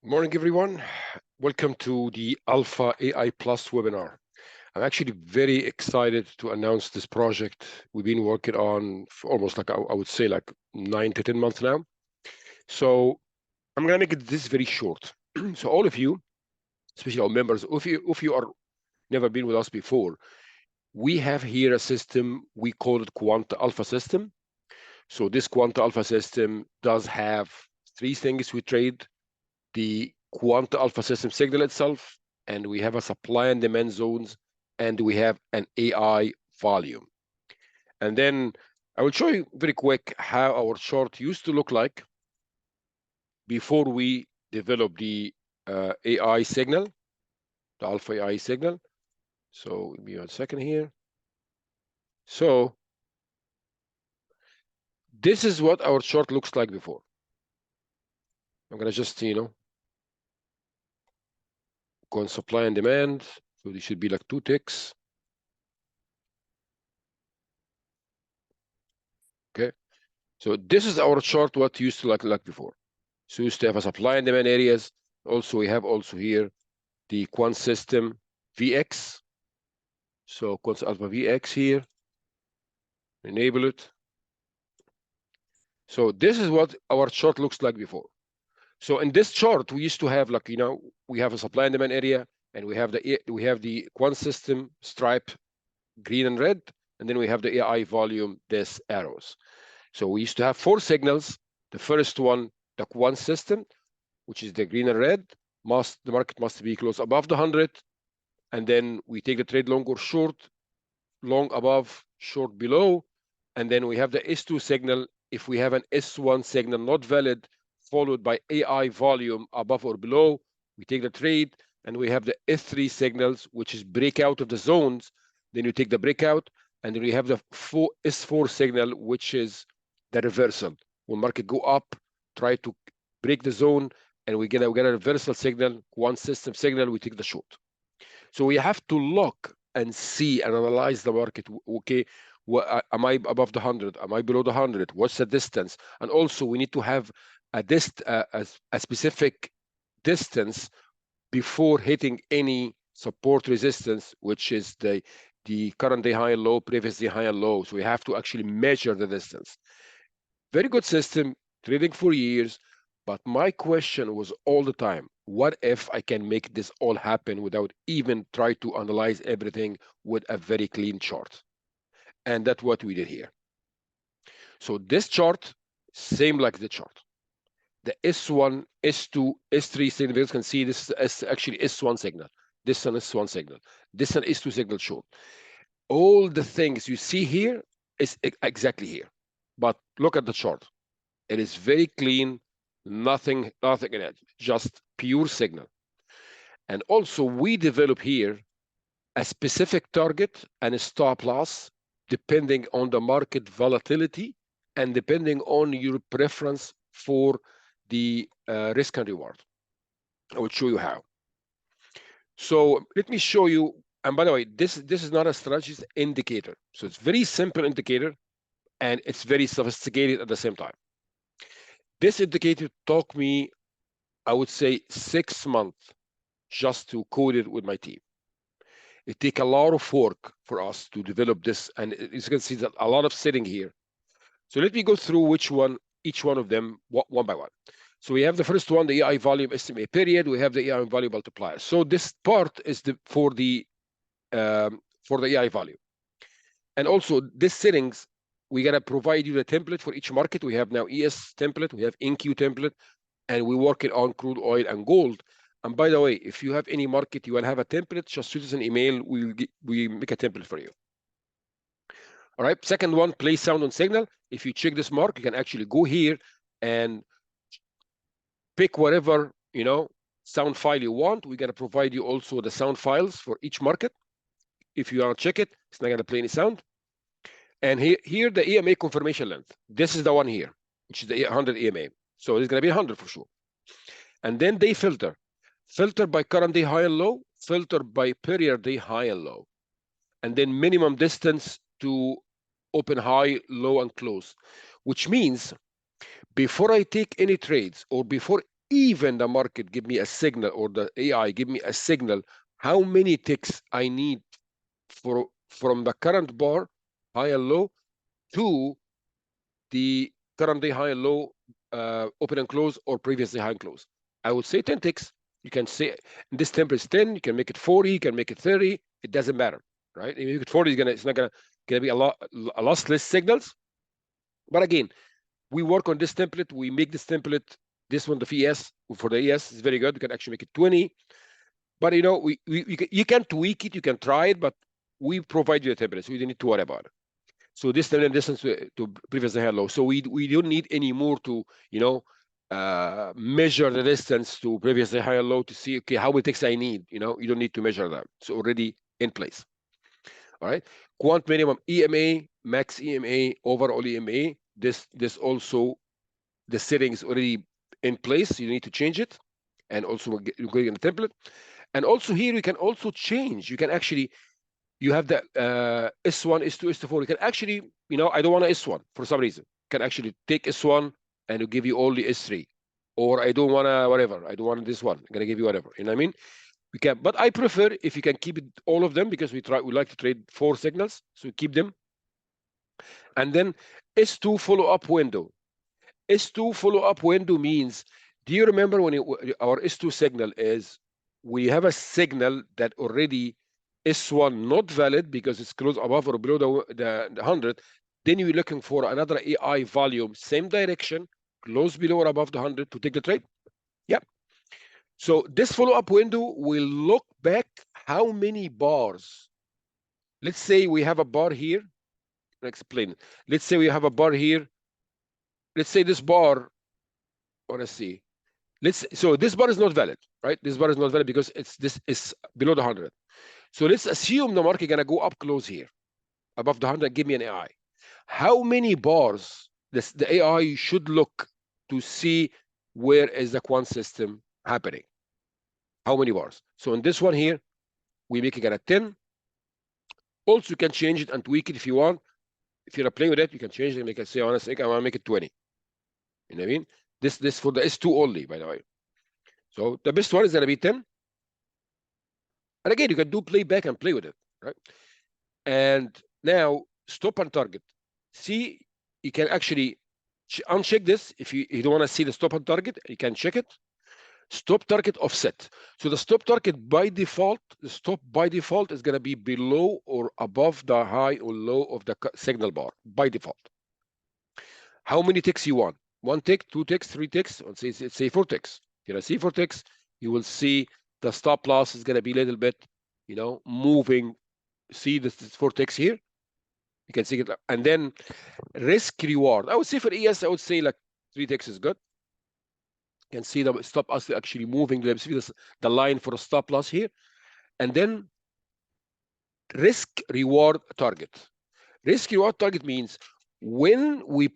Morning, everyone. Welcome to the Alpha AI Plus webinar. I'm actually very excited to announce this project we've been working on for almost like I would say like 9 to 10 months now. So I'm gonna make this very short. So all of you, especially our members, if you are never been with us before, we have here a system we call it Quant Alpha System. So this Quant Alpha System does have three things we trade: the Quant Alpha System signal itself, and we have a supply and demand zones, and we have an AI volume. And then I will show you very quick how our chart used to look like before we develop the AI signal, the Alpha AI signal. So give me 1 second here. So this is what our chart looks like before. I'm gonna just, go on supply and demand. So this should be like 2 ticks. Okay. So this is our chart, what used to look like before. So we used to have a supply and demand areas. Also, we have also here the Quant System VX. So Quant Alpha VX here. Enable it. So this is what our chart looks like before. So in this chart, we used to have like, we have a supply and demand area, and we have the Quant System stripe, green and red, and then we have the AI volume, this arrows. So we used to have 4 signals. The first one, the Quant System, which is the green and red, the market must be close above the 100, and then we take the trade long or short, long above, short below, and then we have the S2 signal. If we have an S1 signal not valid, followed by AI volume above or below, we take the trade, and we have the S3 signals, which is breakout of the zones. Then you take the breakout, and then we have the S4 signal, which is the reversal. When market go up, try to break the zone, and we get a reversal signal, Quant System signal, we take the short. So we have to look and see and analyze the market. Okay, am I above the 100? Am I below the 100? What's the distance? And also we need to have a specific distance before hitting any support resistance, which is the current day high and low, previous day high and low. So we have to actually measure the distance. Very good system, trading for years. But my question was all the time, what if I can make this all happen without even try to analyze everything with a very clean chart? And that's what we did here. So this chart, same like the chart. The S1, S2, S3 signal, you can see this is actually S1 signal. This one is S1 signal. This one is S2 signal short. All the things you see here is exactly here. But look at the chart. It is very clean, nothing in it, just pure signal. And also we develop here a specific target and a stop loss depending on the market volatility and depending on your preference for the risk and reward. I will show you how. So let me show you. And by the way, this is not a strategy indicator. So it's very simple indicator, and it's very sophisticated at the same time. This indicator took me, I would say, 6 months just to code it with my team. It takes a lot of work for us to develop this, and as you can see, that a lot of setting here. So let me go through each one of them one by one. So we have the first one, the AI volume estimate period. We have the AI volume multiplier. So this part is for the AI volume. And also this settings, we gotta provide you the template for each market. We have now ES template, we have NQ template, and we're working on crude oil and gold. And by the way, if you have any market you will have a template, just shoot us an email. We make a template for you. All right. Second one, play sound on signal. If you check this mark, you can actually go here and pick whatever sound file you want. We're gonna provide you also the sound files for each market. If you want to check it, it's not gonna play any sound. And here the EMA confirmation length. This is the one here, which is the 100 EMA. So it's gonna be 100 for sure. And then they filter by current day high and low, filter by period day high and low, and then minimum distance to open high, low, and close, which means before I take any trades or before even the market give me a signal, or the AI give me a signal how many ticks I need from the current bar, high and low, to the current day high and low, open and close, or previously high and close. I would say 10 ticks. You can say this template is 10. You can make it 40. You can make it 30. It doesn't matter, right? If you make it 40, it's not gonna be a lot less signals. But again, we work on this template. We make this template. This one, the ES, for the ES, is very good. You can actually make it 20. But you know, you can tweak it. You can try it, but we provide you a template, so you don't need to worry about it. So this time distance to previous high low. So we don't need any more to, you know, measure the distance to previously high and low to see, okay, how many ticks I need. You know, you don't need to measure that. It's already in place. All right. Quant minimum EMA, max EMA, overall EMA. This also, the settings already in place. You need to change it, and also you're going in the template. And also here we can also change. You can actually, you have the S1, S2, S4. You can actually, you know, I don't want an S1 for some reason. You can actually take S1 and it'll give you only S3. Or I don't want to, whatever. I don't want this one. I'm going to give you whatever. You know what I mean? We can, but I prefer if you can keep it, all of them, because we like to trade 4 signals. So keep them. And then S2 follow-up window. S2 follow-up window means, do you remember when our S2 signal is, we have a signal that already S1 not valid because it's close above or below the 100, then you're looking for another AI volume, same direction, close below or above the 100 to take the trade. Yep. So this follow-up window will look back how many bars. Let's say we have a bar here. I'll explain. Let's say we have a bar here. Let's say this bar, let's see. So this bar is not valid, right? This bar is not valid because this is below the 100. So let's assume the market gonna go up close here, above the 100. Give me an AI. How many bars the AI should look to see where is the quant system happening? How many bars? So in this one here, we make it at 10. Also, you can change it and tweak it if you want. If you're playing with it, you can change it and make it, say, honestly, I want to make it 20. You know what I mean? This for the S2 only, by the way. So the best one is gonna be 10. And again, you can do playback and play with it, right? And now stop and target. See, you can actually uncheck this. If you don't want to see the stop and target, you can check it. Stop target offset. So the stop target by default, the stop by default is going to be below or above the high or low of the signal bar by default. How many ticks you want? 1 tick, 2 ticks, 3 ticks, or say 4 ticks. If you see 4 ticks, you will see the stop loss is going to be a little bit, you know, moving. See this 4 ticks here. You can see it, and then risk reward. I would say for ES, I would say like 3 ticks is good. You can see the stop loss actually moving. Let's see the line for a stop loss here, and then risk reward target. Risk reward target means when we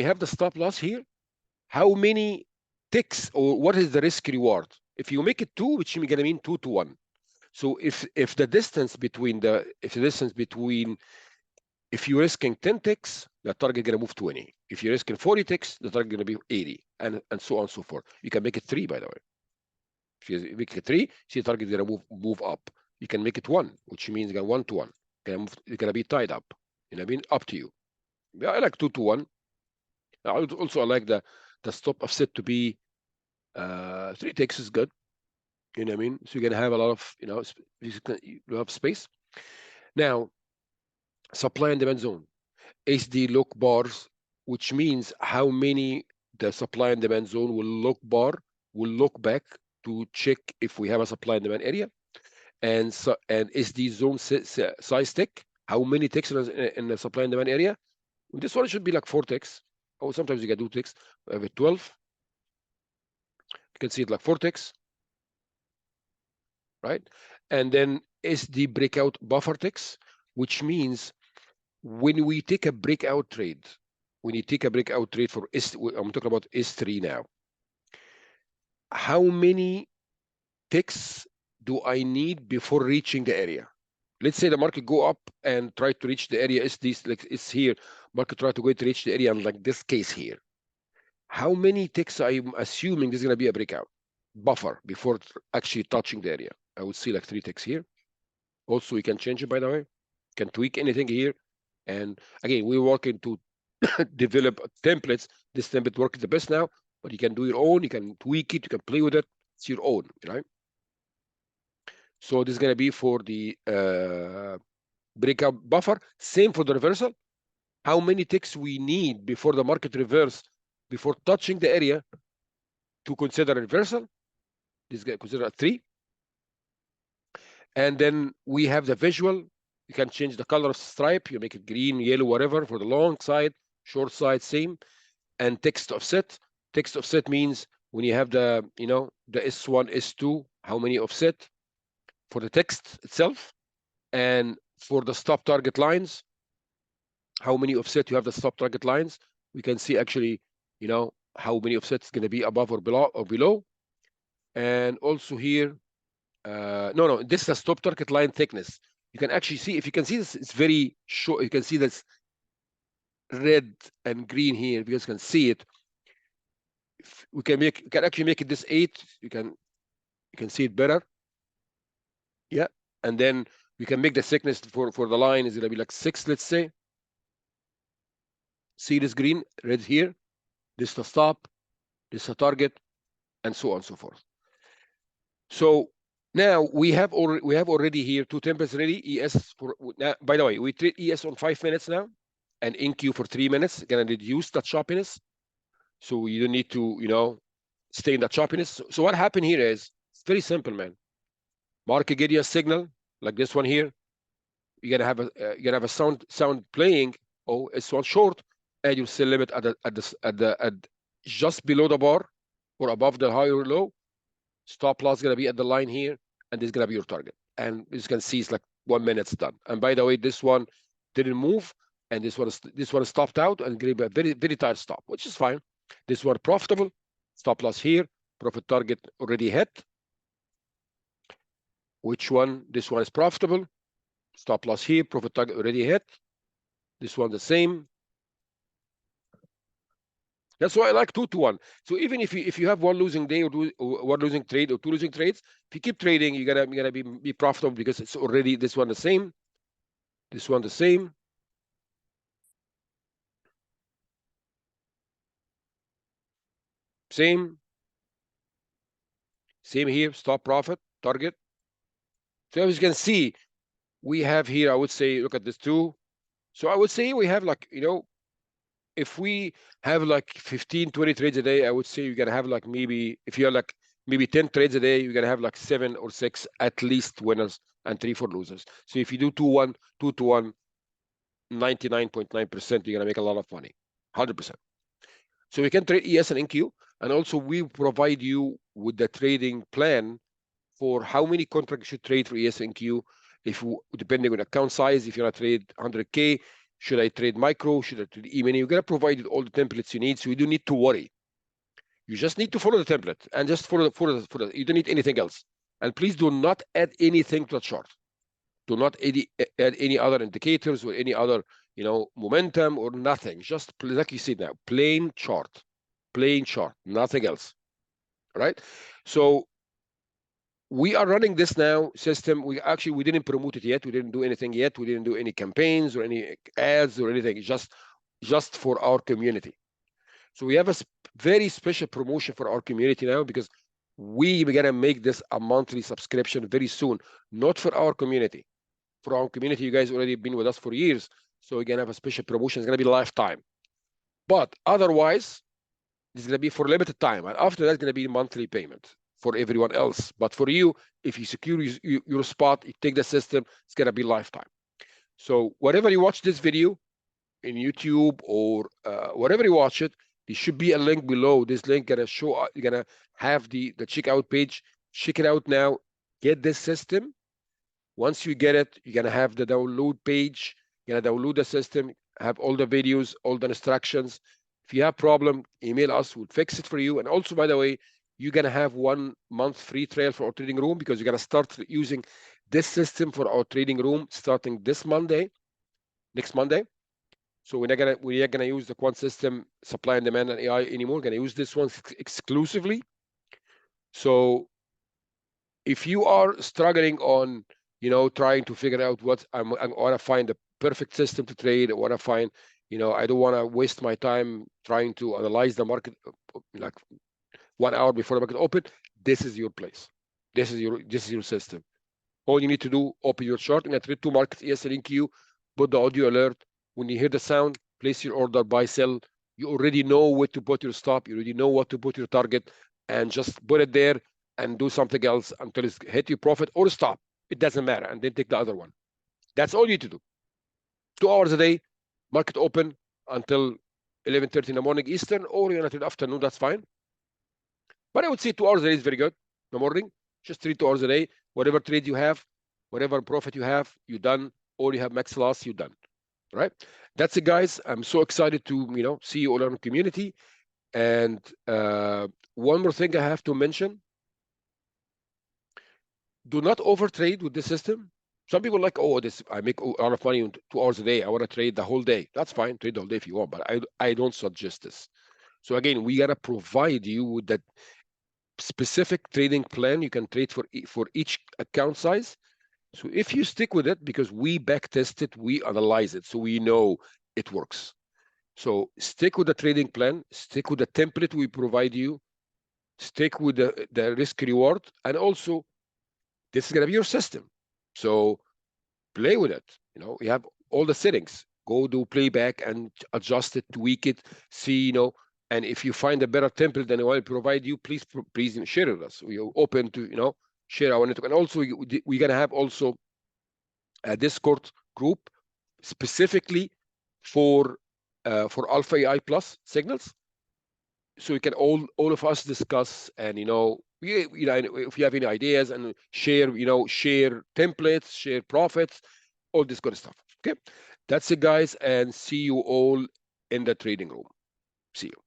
have the stop loss here, how many ticks, or what is the risk reward? If you make it 2, which is going to mean 2 to 1. So if the distance between if you're risking 10 ticks, the target going to move 20. If you're risking 40 ticks, the target going to be 80, and so on and so forth. You can make it 3, by the way. If you make it 3, see the target going to move up. You can make it 1, which means you got 1 to 1. It's going to be tied up. You know what I mean? Up to you. Yeah, I like 2 to 1. I like the stop offset to be 3 ticks is good. You know what I mean? So you're going to have a lot of, you have space. Now, supply and demand zone. SD look bars, which means how many the supply and demand zone will look back to check if we have a supply and demand area. And SD zone size tick, how many ticks in the supply and demand area. This one should be like 4 ticks. Or sometimes you can do ticks. We have 12. You can see it like 4 ticks. Right? And then SD breakout buffer ticks, which means when we take a breakout trade, for I'm talking about S3 now, how many ticks do I need before reaching the area? Let's say the market go up and try to reach the area, like it's here, market try to go to reach the area, and like this case here. how many ticks I'm assuming this is going to be a breakout buffer before actually touching the area. I would see like 3 ticks here. Also, you can change it, by the way. You can tweak anything here. And again, we're working to develop templates. This template works the best now, but you can do your own. You can tweak it. You can play with it. It's your own, right? So this is going to be for the breakout buffer. Same for the reversal. How many ticks we need before the market reverse, before touching the area to consider a reversal. This is considered 3. And then we have the visual. You can change the color of stripe. You make it green, yellow, whatever for the long side, short side, same. And text offset. Text offset means when you have the, the S1, S2, how many offset for the text itself. And for the stop target lines, how many offset you have the stop target lines. We can see actually, how many offset is going to be above or below. And also here, no, this is a stop target line thickness. You can actually see, if you can see this, it's very short. You can see this red and green here. If you guys can see it, we can actually make it this 8. You can see it better. Yeah, and then we can make the thickness for the line is gonna be like 6, let's say. See this green, red here. This is the stop. This is the target, and so on and so forth. So now we have already here 2 templates ready. ES for now, by the way, we treat ES on 5 minutes now, and NQ for 3 minutes. Gonna reduce that choppiness, so you don't need to stay in that choppiness. So what happened here is it's very simple, man. Market give you a signal like this one here. You're gonna have a sound playing. Oh, it's one short, and you still limit at just below the bar or above the high or low. Stop loss is going to be at the line here, and this is going to be your target. And as you can see, it's like 1 minute's done. And by the way, this one didn't move, and this one stopped out and gave a very, very tight stop, which is fine. This one profitable, stop loss here, profit target already hit. Which one? This one is profitable, stop loss here, profit target already hit. This one the same. That's why I like 2 to 1. So even if you have one losing day or one losing trade or 2 losing trades, if you keep trading, you're gonna be profitable because it's already this one the same, this one the same. Same here, stop profit, target. So as you can see, we have here, I would say, look at this 2. So I would say we have like, if we have like 15, 20 trades a day, I would say you're gonna have like maybe, if you're like maybe 10 trades a day, you're gonna have like 7 or 6 at least winners and 3, 4 losers. So if you do 2 to 1, 99.9%, you're gonna make a lot of money, 100%. So we can trade ES and NQ, and also we provide you with the trading plan for how many contracts you should trade for ES and NQ. If depending on account size, if you're gonna trade 100K, should I trade micro? Should I trade E-mini? We're gonna provide you all the templates you need, so you don't need to worry. You just need to follow the template and just follow the. You don't need anything else. And please do not add anything to the chart. Do not add any other indicators or any other, momentum or nothing. Just like you said now, plain chart, nothing else. All right. So we are running this now system. We didn't promote it yet. We didn't do anything yet. We didn't do any campaigns or any ads or anything. Just for our community. So we have a very special promotion for our community now because we're gonna make this a monthly subscription very soon. Not for our community. For our community, you guys already been with us for years. So we're gonna have a special promotion. It's gonna be lifetime. But otherwise, this is gonna be for limited time. And after that, it's gonna be monthly payment for everyone else. But for you, if you secure your spot, you take the system, it's gonna be lifetime. So whatever you watch this video in YouTube or wherever you watch it, there should be a link below. This link gonna show, you're gonna have the checkout page. Check it out now. Get this system. Once you get it, you're gonna have the download page. You're gonna download the system, have all the videos, all the instructions. If you have problem, email us. We'll fix it for you. And also, by the way, you're gonna have 1 month free trial for our trading room because you're gonna start using this system for our trading room starting this Monday, next Monday. So we're not gonna use the Quant System supply and demand and AI anymore. We're gonna use this one exclusively. So if you are struggling on, trying to figure out what I want to find the perfect system to trade, I want to find, I don't want to waste my time trying to analyze the market like 1 hour before the market open. This is your place. This is your system. All you need to do, open your chart and trade two markets, ES and NQ, put the audio alert. When you hear the sound, place your order, buy, sell. You already know where to put your stop. You already know what to put your target, and just put it there and do something else until it's hit your profit or stop. It doesn't matter. And then take the other one. That's all you need to do. 2 hours a day, market open until 11:30 in the morning Eastern, or you're going to trade afternoon, that's fine. But I would say 2 hours a day is very good. In the morning, just trade 2 hours a day. Whatever trade you have, whatever profit you have, you're done. Or you have max loss, you're done. Right? That's it, guys. I'm so excited to see you all in the community. And one more thing I have to mention: do not overtrade with the system. Some people are like, oh, this I make a lot of money in 2 hours a day. I want to trade the whole day. That's fine, trade the whole day if you want, but I don't suggest this. So again, we gotta provide you with that specific trading plan you can trade for each account size. So if you stick with it, because we back test it, we analyze it, so we know it works. So stick with the trading plan, stick with the template we provide you, stick with the risk reward, and also this is gonna be your system. So play with it. You have all the settings. Go do playback and adjust it, tweak it, see, and if you find a better template than I will provide you, please share it with us. We're open to, share our network. And also, we're going to have also a Discord group specifically for Alpha AI Plus signals. So we can all of us discuss and, if you have any ideas and share templates, share profits, all this good stuff. Okay, that's it, guys, and see you all in the trading room. See you.